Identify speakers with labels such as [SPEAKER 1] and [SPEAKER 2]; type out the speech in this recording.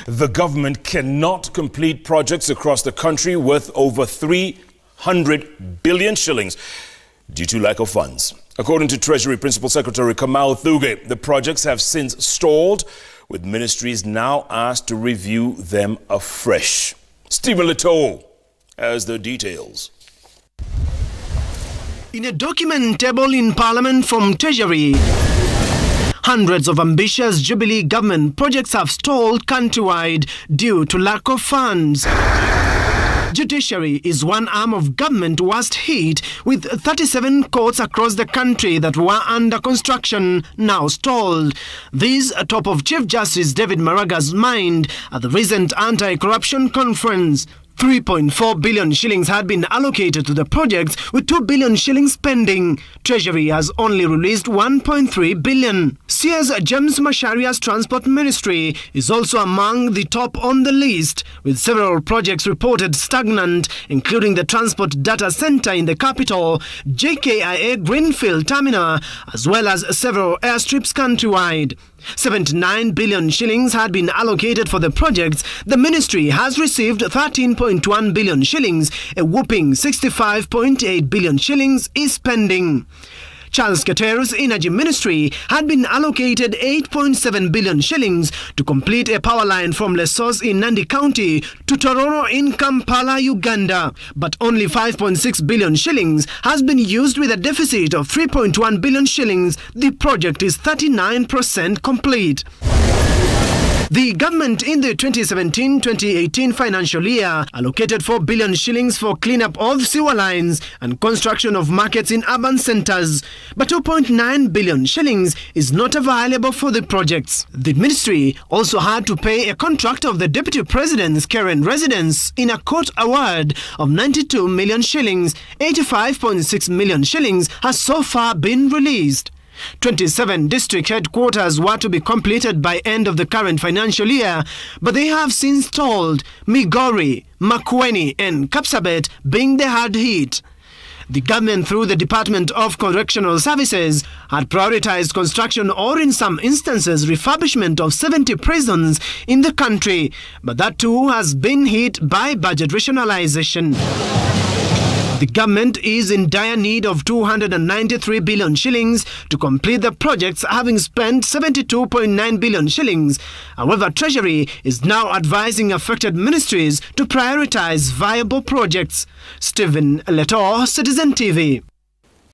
[SPEAKER 1] The government cannot complete projects across the country worth over 300 billion shillings due to lack of funds. According to Treasury Principal Secretary Kamau Thuge, the projects have since stalled, with ministries now asked to review them afresh. Letoo has the details.
[SPEAKER 2] In a document tabled in Parliament from Treasury, hundreds of ambitious Jubilee government projects have stalled countrywide due to lack of funds. Judiciary is one arm of government worst hit, with 37 courts across the country that were under construction now stalled. These are top of Chief Justice David Maraga's mind at the recent anti-corruption conference. 3.4 billion shillings had been allocated to the projects, with 2 billion shillings pending. Treasury has only released 1.3 billion. CS James Masharia's Transport Ministry is also among the top on the list, with several projects reported stagnant, including the Transport Data Center in the capital, JKIA Greenfield Terminal, as well as several airstrips countrywide. 79 billion shillings had been allocated for the projects. The ministry has received 13.1 billion shillings. A whopping 65.8 billion shillings is pending. Charles Keteru's Energy Ministry had been allocated 8.7 billion shillings to complete a power line from Letoo in Nandi County to Tororo in Kampala, Uganda. But only 5.6 billion shillings has been used, with a deficit of 3.1 billion shillings. The project is 39% complete. The government in the 2017-2018 financial year allocated 4 billion shillings for cleanup of sewer lines and construction of markets in urban centers, but 2.9 billion shillings is not available for the projects. The ministry also had to pay a contract of the Deputy President's current residence in a court award of 92 million shillings. 85.6 million shillings has so far been released. 27 district headquarters were to be completed by end of the current financial year, but they have since stalled, Migori, Makueni and Kapsabet being the hard hit. The government, through the Department of Correctional Services, had prioritized construction or, in some instances, refurbishment of 70 prisons in the country, but that too has been hit by budget rationalization. The government is in dire need of 293 billion shillings to complete the projects, having spent 72.9 billion shillings. However, Treasury is now advising affected ministries to prioritize viable projects. Stephen Letoo, Citizen TV.